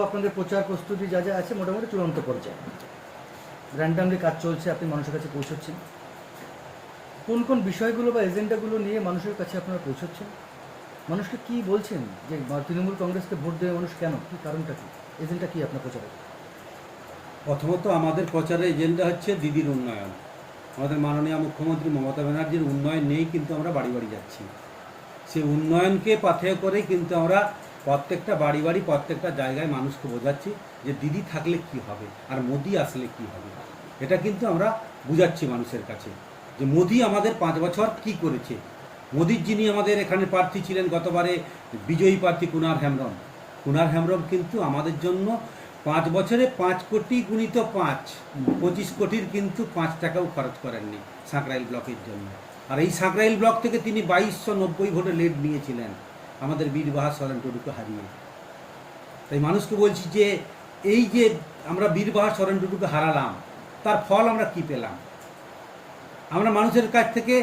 আপনাদের প্রচার প্রস্তুতি যা যা আছে মোটামুটি চূড়ান্ত পর্যায়ে র্যান্ডামলি কাজ চলছে, আপনি মানুষের কাছে পৌঁছচ্ছেন। কোন কোন বিষয়গুলো বা এজেন্ডাগুলো নিয়ে মানুষের কাছে আপনারা পৌঁছচ্ছেন? মানুষকে কি বলছেন যে তৃণমূল কংগ্রেসকে ভোট দেবে মানুষ কেন, কী কারণটা কী, এজেন্ডা কী আপনার প্রচারে? প্রথমত আমাদের প্রচারের এজেন্ডা হচ্ছে দিদির উন্নয়ন। আমাদের মাননীয় মুখ্যমন্ত্রী মমতা ব্যানার্জির উন্নয়ন নেই কিন্তু আমরা বাড়ি বাড়ি যাচ্ছি। সেই উন্নয়নকে পাথেয় করে কিন্তু আমরা প্রত্যেকটা বাড়ি বাড়ি প্রত্যেকটা জায়গায় মানুষকে বোঝাচ্ছি যে দিদি থাকলে কি হবে আর মোদি আসলে কি হবে। এটা কিন্তু আমরা বুঝাচ্ছি মানুষের কাছে যে মোদি আমাদের 5 বছর কি করেছে। মোদির যিনি আমাদের এখানে প্রার্থী ছিলেন গতবারে বিজয়ী প্রার্থী কুনার হেমব্রম কিন্তু আমাদের জন্য 5 বছরে 5 কোটি গুণিত 5 25 কোটির কিন্তু 5 টাকাও খরচ করেননি সাঁকরাইল ব্লকের জন্য। আর এই সাঁকরাইল ব্লক থেকে তিনি 2290 ভোটে লিড নিয়েছিলেন আমাদের বীরবাহার সরেন টুডুকে হারিয়ে। তাই মানুষকে বলছি যে এই যে আমরা বীরবাহার সরেন টুডুকে হারালাম তার ফল আমরা কি পেলাম। আমরা মানুষের কাছ থেকে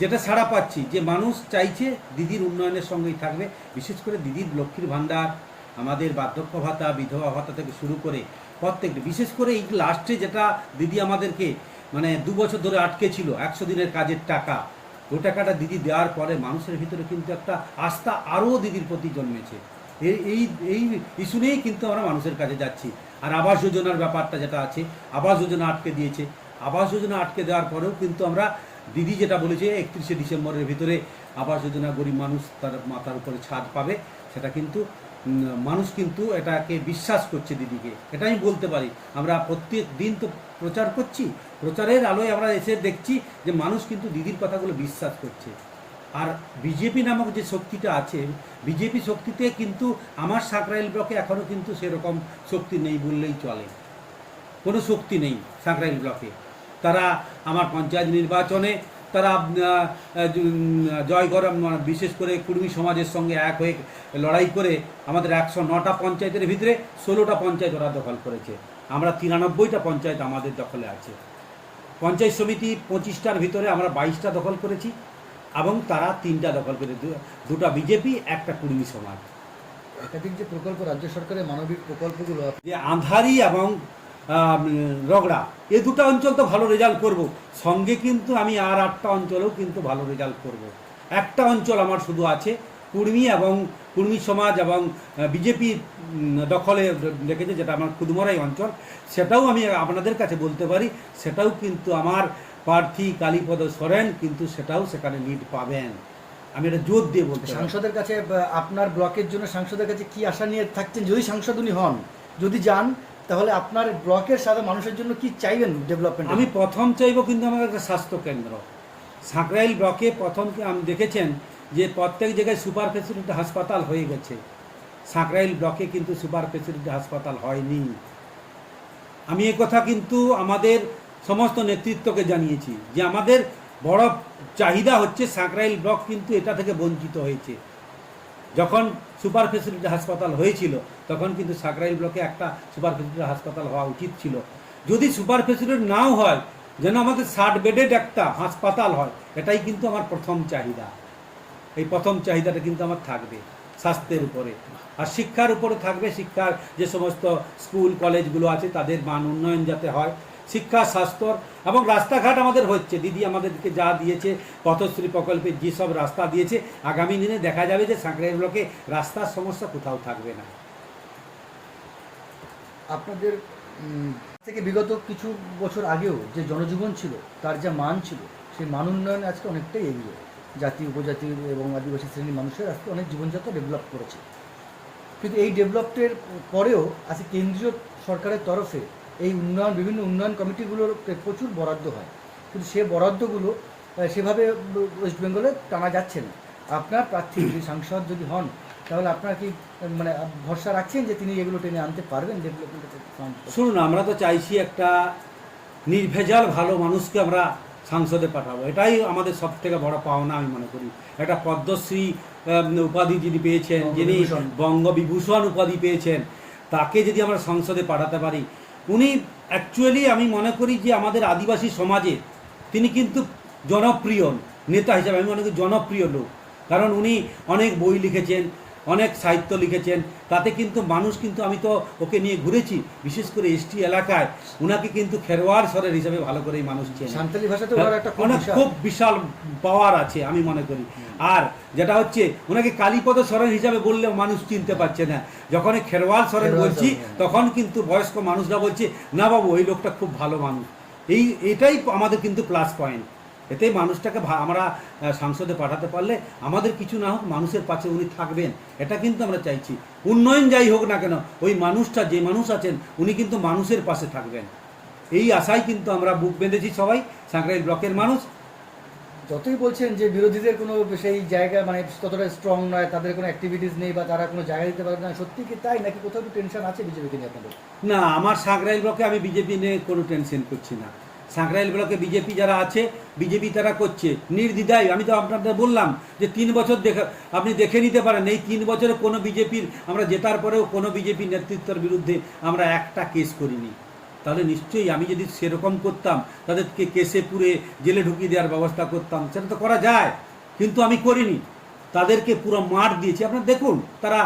যেটা সাড়া পাচ্ছি যে মানুষ চাইছে দিদির উন্নয়নের সঙ্গেই থাকবে। বিশেষ করে দিদির লক্ষ্মীর ভাণ্ডার, আমাদের বার্ধক্য ভাতা, বিধবা ভাতা থেকে শুরু করে প্রত্যেকটা, বিশেষ করে এই লাস্টে যেটা দিদি আমাদেরকে 2 বছর ধরে আটকে ছিল 100 দিনের কাজের টাকা, ওই টাকাটা দিদি দেওয়ার পরে মানুষের ভিতরে কিন্তু একটা আস্থা আরও দিদির প্রতি জন্মেছে। এই ইস্যু নিয়েই কিন্তু আমরা মানুষের কাছে যাচ্ছি। আর আবাস যোজনার ব্যাপারটা যেটা আছে, আবাস যোজনা আটকে দিয়েছে। আবাস যোজনা আটকে দেওয়ার পরেও কিন্তু আমরা দিদি যেটা বলেছে 31শে ডিসেম্বরের ভিতরে আবাস যোজনা গরিব মানুষ তার মাথার উপরে ছাদ পাবে, সেটা কিন্তু মানুষ কিন্তু এটাকে বিশ্বাস করছে দিদিকে। এটা আমি বলতে পারি। আমরা প্রত্যেক দিন তো প্রচার করছি, প্রচারের আলোয় আমরা এসে দেখছি যে মানুষ কিন্তু দিদির কথাগুলো বিশ্বাস করছে। আর বিজেপি নামক যে শক্তিটা আছে, বিজেপি শক্তিতে কিন্তু আমার সাঁকরাইল ব্লকে এখনও কিন্তু সেরকম শক্তি নেই বললেই চলে। কোনো শক্তি নেই সাঁকরাইল ব্লকে। তারা আমার পঞ্চায়েত নির্বাচনে তারা জয়গড়, বিশেষ করে কুর্মী সমাজের সঙ্গে এক হয়ে লড়াই করে আমাদের 109টা পঞ্চায়েতের ভিতরে 16টা পঞ্চায়েত ওরা দখল করেছে। আমরা 93টা পঞ্চায়েত আমাদের দখলে আছে। পঞ্চায়েত সমিতি 25টার ভিতরে আমরা 22টা দখল করেছি এবং তারা 3টা দখল করে, 2টা বিজেপি, একটা কুর্মী সমাজ। একাধিক যে প্রকল্প, রাজ্য সরকারের মানবিক প্রকল্পগুলো, যে আঁধারি এবং রগড়া, এই 2টা অঞ্চল তো ভালো রেজাল্ট করব, সঙ্গে কিন্তু আমি আর 8টা অঞ্চলেও কিন্তু ভালো রেজাল্ট করব। একটা অঞ্চল আমার শুধু আছে কুর্মী সমাজ এবং বিজেপি দখলে রেখেছে, যেটা আমার খুদমরাই অঞ্চল। সেটাও আমি আপনাদের কাছে বলতে পারি, সেটাও কিন্তু আমার প্রার্থী কালীপদ সরেন কিন্তু সেটাও সেখানে লিড পাবেন। আমি এটা জোর দিয়ে বলতে পারি। সাংসদের কাছে আপনার ব্লকের জন্য সাংসদের কাছে কি আশা নিয়ে থাকছেন যদি সাংসদ উনি হন, যদি যান, তাহলে আপনার ব্লকের সাথে মানুষের জন্য কি চাইবেন ডেভেলপমেন্ট? আমি প্রথম চাইব কিন্তু আমার একটা স্বাস্থ্যকেন্দ্র। সাঁকরাইল ব্লকে প্রথম আমি দেখেছেন যে প্রত্যেক জায়গায় সুপার স্পেশালিটি হাসপাতাল হয়ে গেছে, সাঁকরাইল ব্লকে কিন্তু সুপার স্পেশালিটি হাসপাতাল হয়নি। আমি এ কথা কিন্তু আমাদের সমস্ত নেতৃত্বকে জানিয়েছি যে আমাদের বড় চাহিদা হচ্ছে সাঁকরাইল ব্লক কিন্তু এটা থেকে বঞ্চিত হয়েছে। যখন সুপার স্পেশালিটি হাসপাতাল হয়েছিল তখন কিন্তু সাঁকরাইল ব্লকে একটা সুপার স্পেশালিটি হাসপাতাল হওয়া উচিত ছিল। যদি সুপার স্পেশালিটি নাও হয়, যেন আমাদের 60 বেডেড একটা হাসপাতাল হয়, এটাই কিন্তু আমার প্রথম চাহিদা। এই প্রথম চাহিদাটা কিন্তু আমার থাকবে স্বাস্থ্যের উপরে, আর শিক্ষার উপরে থাকবে। শিক্ষার যে সমস্ত স্কুল কলেজগুলো আছে তাদের মান উন্নয়ন যাতে হয়, শিক্ষা, স্বাস্থ্য এবং রাস্তাঘাট আমাদের হচ্ছে। দিদি আমাদেরকে যা দিয়েছে, পথশ্রী প্রকল্পে যেসব রাস্তা দিয়েছে, আগামী দিনে দেখা যাবে যে সাঁকরাইল ব্লকে রাস্তার সমস্যা কোথাও থাকবে না। আপনাদের থেকে বিগত কিছু বছর আগেও যে জনজীবন ছিল, তার যা মান ছিল, সেই মান উন্নয়ন আজকে অনেকটাই এগিয়ে। জাতি, উপজাতি এবং আদিবাসী শ্রেণীর মানুষের আজকে অনেক জীবনযাত্রা ডেভেলপ করেছে। কিন্তু এই ডেভেলপের পরেও আজকে কেন্দ্রীয় সরকারের তরফে এই বিভিন্ন উন্নয়ন কমিটিগুলোর প্রচুর বরাদ্দ হয়, কিন্তু সে বরাদ্দগুলো সেভাবে ওয়েস্ট বেঙ্গলে টানা যাচ্ছে না। আপনার প্রার্থী যদি সাংসদ যদি হন, তাহলে আপনারা কি ভরসা রাখছেন যে তিনি এগুলো টেনে আনতে পারবেন ডেভেলপমেন্টের? শুনুন, আমরা তো চাইছি একটা নির্ভেজাল ভালো মানুষকে আমরা সংসদে পাঠাবো। এটাই আমাদের সব থেকে বড় পাওনা আমি মনে করি। একটা পদ্মশ্রী উপাধি যিনি পেয়েছেন, যিনি বঙ্গবিভূষণ উপাধি পেয়েছেন, তাকে যদি আমরা সংসদে পাঠাতে পারি, উনি অ্যাকচুয়ালি আমি মনে করি যে আমাদের আদিবাসী সমাজে তিনি কিন্তু জনপ্রিয় নেতা হিসাবে, আমি মনে করি জনপ্রিয় লোক। কারণ উনি অনেক বই লিখেছেন, অনেক সাহিত্য লিখেছেন, তাতে কিন্তু মানুষ কিন্তু আমি তো ওকে নিয়ে ঘুরেছি, বিশেষ করে এসটি এলাকায় ওনাকে কিন্তু খেরোয়াড় স্বরের হিসাবে ভালো করেই মানুষ চেনে। সাঁওতালি ভাষাতে ওনার একটা অনেক খুব বিশাল পাওয়ার আছে আমি মনে করি। আর যেটা হচ্ছে ওনাকে কালীপদ সরেন হিসাবে বললেও মানুষ চিনতে পারছে না, যখন খেরোয়াল সরেন বলছি তখন কিন্তু বয়স্ক মানুষরা বলছে না বাবু ওই লোকটা খুব ভালো মানুষ। এটাই আমাদের কিন্তু প্লাস পয়েন্ট। এতে মানুষটাকে আমরা সংসদে পাঠাতে পারলে আমাদের কিছু না হোক মানুষের পাশে উনি থাকবেন, এটা কিন্তু আমরা চাইছি। উন্নয়ন যাই হোক না কেন ওই মানুষটা, যে মানুষ আছেন উনি কিন্তু মানুষের পাশে থাকবেন, এই আশায় কিন্তু আমরা বুক বেঁধেছি সবাই সাঁকরাইল ব্লকের মানুষ। যতই বলছেন যে বিরোধীদের কোনো সেই জায়গা মানে ততটা স্ট্রং নয়, তাদের কোনো অ্যাক্টিভিটিস নেই বা তারা কোনো জায়গা দিতে পারে না, সত্যি কি তাই নাকি কোথাও একটু টেনশন আছে বিজেপিকে নিয়ে আপনাদের? না, আমার সাঁকরাইল ব্লকে আমি বিজেপি নিয়ে কোনো টেনশন করছি না। সাঁকরাইল ব্লকে বিজেপি যারা আছে বিজেপি তারা করছে নির্দ্বিধায়। আমি তো আপনাদের বললাম যে 3 বছর আপনি দেখে নিতে পারেন, এই 3 বছরে কোনো বিজেপির আমরা জেতার পরেও কোনো বিজেপি নেতৃত্বের বিরুদ্ধে আমরা একটা কেস করিনি। তাহলে নিশ্চয়ই আমি যদি সেরকম করতাম তাদেরকে কেসে পুরে জেলে ঢুকিয়ে দেওয়ার ব্যবস্থা করতাম, সেটা তো করা যায়, কিন্তু আমি করিনি। তাদেরকে পুরো মাঠ দিয়েছি। আপনারা দেখুন, তারা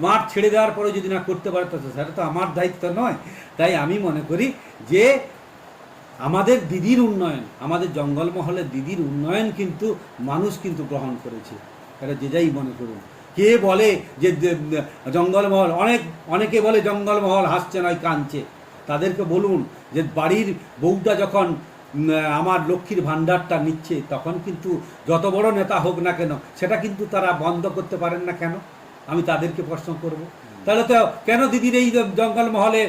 মাঠ ছেড়ে দেওয়ার পরে যদি না করতে পারে সেটা তো আমার দায়িত্ব নয়। তাই আমি মনে করি যে আমাদের দিদির উন্নয়ন, আমাদের জঙ্গলমহলের দিদির উন্নয়ন কিন্তু মানুষ কিন্তু গ্রহণ করেছে, এটা যে যাই মনে করুন। কে বলে যে জঙ্গলমহল, অনেকে বলে জঙ্গলমহল হাসছে নয় কাঁদছে, তাদেরকে বলুন যে বাড়ির বউটা যখন আমার লক্ষ্মীর ভাণ্ডারটা নিচ্ছে তখন কিন্তু যত বড় নেতা হোক না কেন সেটা কিন্তু তারা বন্ধ করতে পারেন না কেন? আমি তাদেরকে প্রশ্ন করব। তাহলে তো কেন দিদির এই জঙ্গলমহলে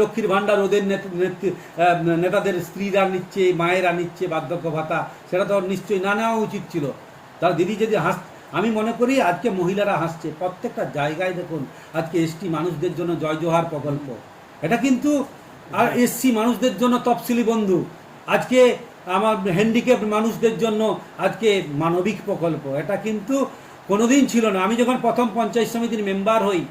লক্ষ্মীর ভাণ্ডার ওদের নেতাদের স্ত্রীরা নিচ্ছে, মায়েরা নিচ্ছে বার্ধক্য ভাতা, সেটা তো নিশ্চয়ই না নেওয়া উচিত ছিল। তার দিদি যদি আমি মনে করি আজকে মহিলারা হাসছে প্রত্যেকটা জায়গায়। দেখুন আজকে এসটি মানুষদের জন্য জয় জোহার প্রকল্প, এটা কিন্তু আর এসসি মানুষদের জন্য তফসিলি বন্ধু, আজকে আমার হ্যান্ডিক্যাপ মানুষদের জন্য আজকে মানবিক প্রকল্প, এটা কিন্তু কোনোদিন ছিল না। আমি যখন প্রথম পঞ্চায়েত সমিতির মেম্বার হই,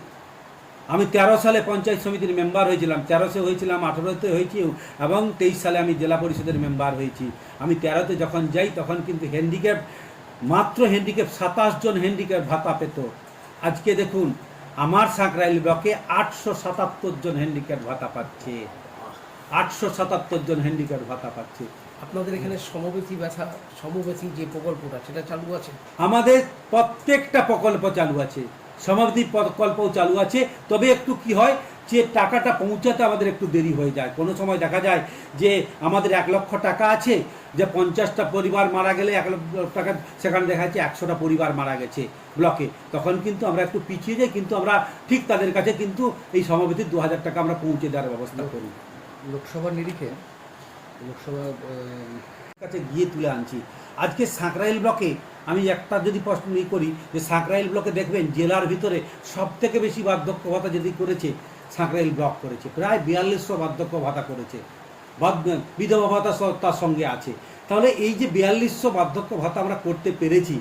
আমি 13 সালে পঞ্চায়েত সমিতির মেম্বার হয়েছিলাম, 13-এ হয়েছিলাম, 18-তে হয়েছি এবং 23 সালে আমি জেলা পরিষদের মেম্বার হয়েছি। আমি 13-তে যখন যাই তখন কিন্তু হ্যান্ডিক্যাপ মাত্র 27 জন হ্যান্ডিক্যাপ ভাতা পেত। আজকে দেখুন আমার সাঁকরাইল ব্লকে 877 জন হ্যান্ডিক্যাপ ভাতা পাচ্ছে, 877 জন হ্যান্ডিক্যাপ ভাতা পাচ্ছে। আপনাদের এখানে সমবেতী যে প্রকল্পটা সেটা চালু আছে? আমাদের প্রত্যেকটা প্রকল্প চালু আছে, সমাধি প্রকল্পও চালু আছে। তবে একটু কি হয় যে টাকাটা পৌঁছাতে আমাদের একটু দেরি হয়ে যায়। কোনো সময় দেখা যায় যে আমাদের 1 লক্ষ টাকা আছে, যে 50টা পরিবার মারা গেলে 1 লক্ষ টাকা, সেখানে দেখা যাচ্ছে 100টা পরিবার মারা গেছে ব্লকে, তখন কিন্তু আমরা একটু পিছিয়ে যাই, কিন্তু আমরা ঠিক তাদের কাছে কিন্তু এই সমাবেতির 2000 টাকা আমরা পৌঁছে দেওয়ার ব্যবস্থা করি। লোকসভার নিরিখে কাছে গিয়ে তুলে আনছি। আজকে সাঁকরাইল ব্লকে আমি একটা যদি প্রশ্ন করি যে সাঁকরাইল ব্লকে দেখবেন জেলার ভিতরে সবথেকে বেশি বার্ধক্য ভাতা যদি করেছে সাঁকরাইল ব্লক করেছে, প্রায় 4200 বার্ধক্য ভাতা করেছে, বিধবা ভাতা তার সঙ্গে আছে। তাহলে এই যে 4200 বার্ধক্য ভাতা আমরা করতে পেরেছি,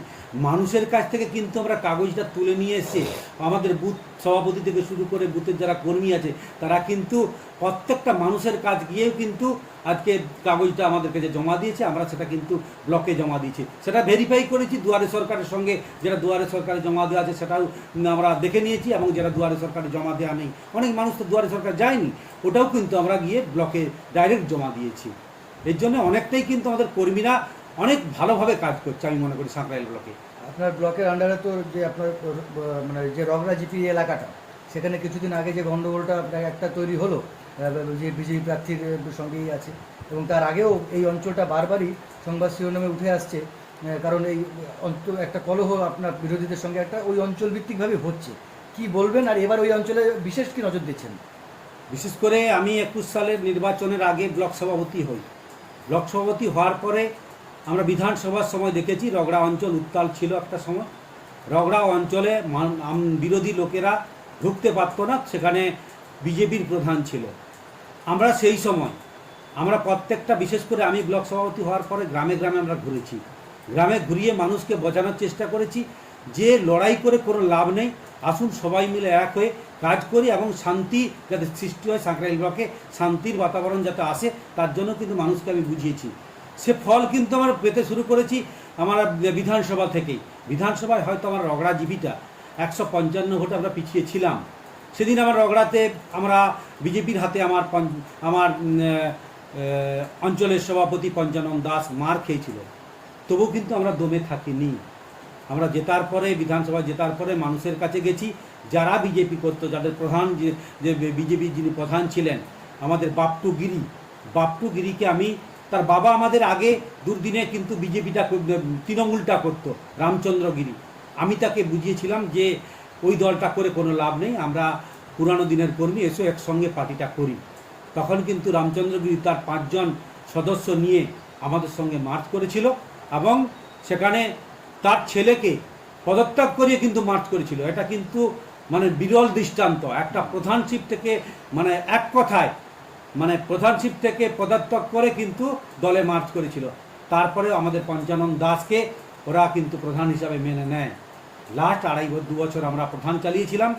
মানুষের কাছ থেকে কিন্তু আমরা কাগজটা তুলে নিয়ে এসে আমাদের বুথ সভাপতি থেকে শুরু করে বুথের যারা কর্মী আছে তারা কিন্তু প্রত্যেকটা মানুষের কাজ গিয়েও কিন্তু আজকে কাগজটা আমাদের কাছে জমা দিয়েছে, আমরা সেটা কিন্তু ব্লকে জমা দিয়েছি, সেটা ভেরিফাই করেছি দুয়ারে সরকারের সঙ্গে। যেটা দুয়ারে সরকারে জমা দেওয়া আছে সেটাও আমরা দেখে নিয়েছি, এবং যেটা দুয়ারে সরকারে জমা দেওয়া নেই, অনেক মানুষ তো দুয়ারে সরকার যায়নি, ওটাও কিন্তু আমরা গিয়ে ব্লকে ডাইরেক্ট জমা দিয়েছি। এর জন্য অনেকটাই কিন্তু আমাদের কর্মীরা অনেক ভালোভাবে কাজ করছে আমি মনে করি সাঁকরাইল ব্লকে। আপনার ব্লকের আন্ডারে তো যে আপনার মানে যে রগড়া জিপি এলাকাটা, সেখানে কিছুদিন আগে যে গণ্ডগোলটা একটা তৈরি হলো যে বিজেপি প্রার্থীর সঙ্গেই আছে, এবং তার আগেও এই অঞ্চলটা বারবারই সংবাদ শিরোনামে উঠে আসছে, কারণ এই অঞ্চল একটা কলহ আপনার বিরোধীদের সঙ্গে একটা ওই অঞ্চল ভিত্তিকভাবে হচ্ছে। কি বলবেন? আর এবার ওই অঞ্চলে বিশেষ কি নজর দিচ্ছেন? বিশেষ করে আমি 21 সালের নির্বাচনের আগে ব্লক সভাপতি হই। ব্লক সভাপতি হওয়ার পরে আমরা বিধানসভার সময় দেখেছি রগড়া অঞ্চল উত্তাল ছিল একটা সময়। রগড়া অঞ্চলে বিরোধী লোকেরা ঢুকতে পারতো না, সেখানে বিজেপির প্রধান ছিল। আমরা সেই সময় আমরা প্রত্যেকটা, বিশেষ করে আমি ব্লক সভাপতি হওয়ার পরে গ্রামে গ্রামে আমরা ঘুরেছি, গ্রামে ঘুরিয়ে মানুষকে বোঝানোর চেষ্টা করেছি যে লড়াই করে কোনো লাভ নেই, আসুন সবাই মিলে এক হয়ে কাজ করি এবং শান্তি যাতে সৃষ্টি হয় সাঁকরাইল ব্লকে, শান্তির বাতাবরণ যাতে আসে তার জন্য কিন্তু মানুষকে আমি বুঝিয়েছি। সে ফল কিন্তু আমরা পেতে শুরু করেছি আমার বিধানসভা থেকেই। বিধানসভায় হয়তো আমার রগড়া জিপিটা 155 ভোটে আমরা পিছিয়ে ছিলাম। সেদিন আমার রগড়াতে আমরা বিজেপির হাতে আমার অঞ্চলের সভাপতি পঞ্চানন দাস মার খেয়েছিল, তবুও কিন্তু আমরা দমে থাকিনি। আমরা জেতার পরে, বিধানসভা জেতার পরে মানুষের কাছে গেছি, যারা বিজেপি করতো, যাদের প্রধান যে বিজেপি যিনি প্রধান ছিলেন আমাদের বাপটু গিরিকে আমি, তার বাবা আমাদের আগে দুর্দিনে কিন্তু বিজেপিটা তৃণমূলটা করতো, রামচন্দ্র গিরি। আমি তাকে বুঝিয়েছিলাম যে ওই দলটা করে কোনো লাভ নেই, আমরা পুরানো দিনের কর্মী, এসো একসঙ্গে পার্টিটা করি। তখন কিন্তু রামচন্দ্রগিরি তার 5 জন সদস্য নিয়ে আমাদের সঙ্গে মার্চ করেছিল এবং সেখানে তার ছেলেকে পদত্যাগ করিয়ে কিন্তু মার্চ করেছিল। এটা কিন্তু মানে বিরল দৃষ্টান্ত। একটা প্রধানশিপ থেকে মানে এক কথায় মানে প্রধানশিপ থেকে পদত্যাগ করে কিন্তু দলে মার্চ করেছিল। তারপরে আমাদের পঞ্চানন দাসকে ওরা কিন্তু প্রধান হিসাবে মেনে নেয়। লাস্ট 2.5 বছর আমরা প্রধান চালিয়েছিলাম।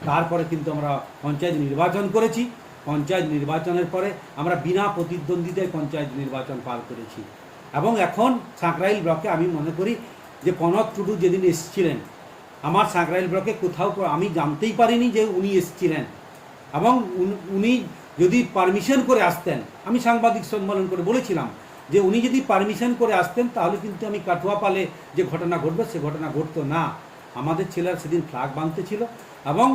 তারপরে কিন্তু আমরা পঞ্চায়েত নির্বাচন করেছি। পঞ্চায়েত নির্বাচনের পরে আমরা বিনা প্রতিদ্বন্দ্বিতায় পঞ্চায়েত নির্বাচন পার করেছি। এবং এখন সাঁকরাইল ব্লকে আমি মনে করি যে কনক টুডু যেদিন এসেছিলেন আমার সাঁকরাইল ব্লকে কোথাও আমি জানতেই পারিনি যে উনি এসেছিলেন। এবং উনি যদি পারমিশন করে আসতেন, আমি সাংবাদিক সম্মেলন করে বলেছিলাম যে উনি যদি পারমিশন করে আসতেন তাহলে কিন্তু আমি কাটুয়া পালে যে ঘটনা ঘটবে সে ঘটনা ঘটতো না। আমাদের ছেলেরা সেদিন ফ্ল্যাগ বাঁধতে ছিল এবং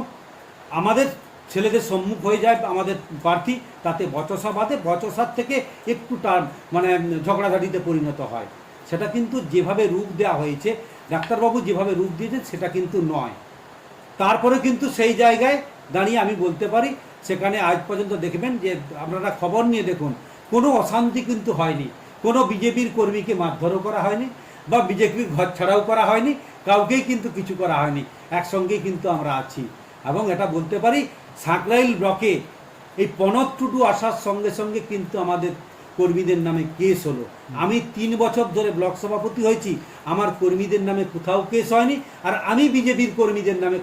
আমাদের ছেলেদের সম্মুখ হয়ে যায় আমাদের প্রার্থী, তাতে বচসা বাঁধে, বচসার থেকে একটু মানে ঝগড়াঝাটিতে পরিণত হয়। সেটা কিন্তু যেভাবে রূপ দেওয়া হয়েছে, ডাক্তারবাবু যেভাবে রূপ দিয়েছেন সেটা কিন্তু নয়। তারপরে কিন্তু সেই জায়গায় দাঁড়িয়ে আমি বলতে পারি সেখানে আজ পর্যন্ত দেখবেন যে আপনারা খবর নিয়ে দেখুন, কোনো অশান্তি কিন্তু হয়নি, কোনো বিজেপির কর্মীকে মারধরও করা হয়নি বা বিজেপির ঘর ছাড়াও করা হয়নি, কাউকেই কিন্তু কিছু করা হয়নি, একসঙ্গেই কিন্তু আমরা আছি। এবং এটা বলতে পারি সাঁকরাইল ব্লকে এই পনক টুডু আসার সঙ্গে সঙ্গে কিন্তু আমাদের কর্মীদের নামে কেস হলো। আমি 3 বছর ধরে ব্লক সভাপতি হয়েছি, আমার কর্মীদের নামে কোথাও কেস হয়নি, আর আমি বিজেপির কর্মীদের নামে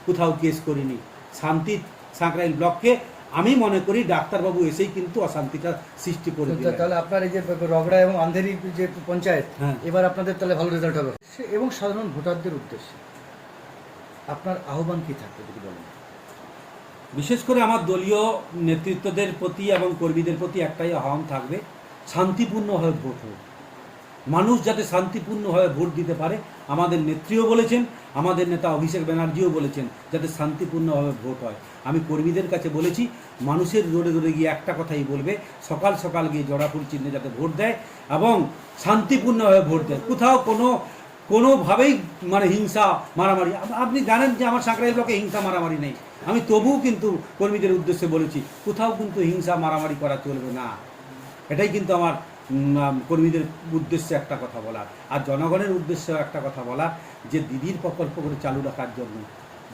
কোথাও কেস করিনি। শান্তি সাঁকরাইল ব্লককে আমি মনে করি ডাক্তারবাবু এসেই কিন্তু অশান্তিটা সৃষ্টি করে দিলেন। তাহলে আপনার এই যে রগড়া এবং আন্ধেরি যে পঞ্চায়েত, হ্যাঁ। এবার আপনাদের তাহলে ভালো রেজাল্ট হবে এবং সাধারণ ভোটারদের উদ্দেশ্যে আপনার আহ্বান কি থাকবে যদি বলেন? বিশেষ করে আমার দলীয় নেতৃত্বদের প্রতি এবং কর্মীদের প্রতি একটাই আহ্বান থাকবে, শান্তিপূর্ণভাবে ভোট হোক। মানুষ যাতে শান্তিপূর্ণভাবে ভোট দিতে পারে, আমাদের নেত্রীও বলেছেন, আমাদের নেতা অভিষেক ব্যানার্জিও বলেছেন যাতে শান্তিপূর্ণভাবে ভোট হয়। আমি কর্মীদের কাছে বলেছি মানুষের রোডে রোডে গিয়ে একটা কথাই বলবে, সকাল সকাল গিয়ে জোড়াফুল চিহ্নে যাতে ভোট দেয় এবং শান্তিপূর্ণভাবে ভোট দেয়। কোথাও কোনোভাবেই মানে হিংসা মারামারি, আপনি জানেন যে আমার সাঁকরাইল ব্লকে হিংসা মারামারি নেই, আমি তবুও কিন্তু কর্মীদের উদ্দেশ্যে বলেছি কোথাও কিন্তু হিংসা মারামারি করা চলবে না। এটাই কিন্তু আমার কর্মীদের উদ্দেশ্যে একটা কথা বলার, আর জনগণের উদ্দেশ্যে একটা কথা বলার যে দিদির প্রকল্প করে চালু রাখার জন্য,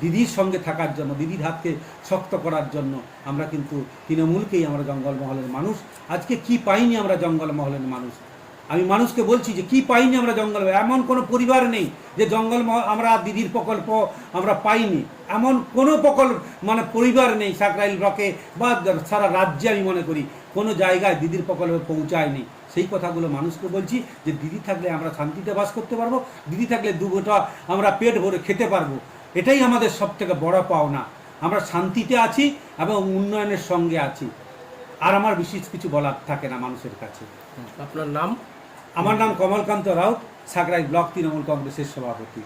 দিদির সঙ্গে থাকার জন্য, দিদির হাতকে শক্ত করার জন্য আমরা কিন্তু তৃণমূলকেই আমরা জঙ্গলমহলের মানুষ। আজকে কি পাইনি আমরা জঙ্গলমহলের মানুষ? আমি মানুষকে বলছি যে কি পাইনি আমরা জঙ্গল, এমন কোনো পরিবার নেই যে জঙ্গলমহল আমরা দিদির প্রকল্প আমরা পাইনি, এমন কোনো প্রকল্প মানে পরিবার নেই সাঁকরাইল ব্লকে বা সারা রাজ্যে আমি মনে করি কোনো জায়গায় দিদির প্রকল্পে পৌঁছায়নি। সেই কথাগুলো মানুষকে বলছি যে দিদি থাকলে আমরা শান্তিতে বাস করতে পারবো, দিদি থাকলে 2 গোটা আমরা পেট ভরে খেতে পারবো। এটাই আমাদের সবথেকে বড় পাওনা। আমরা শান্তিতে আছি এবং উন্নয়নের সঙ্গে আছি, আর আমার বিশেষ কিছু বলার থাকে না মানুষের কাছে। আপনার নাম? আমার নাম কমলকান্ত রাউত, সাঁকরাইল ব্লক তৃণমূল কংগ্রেসের সভাপতি।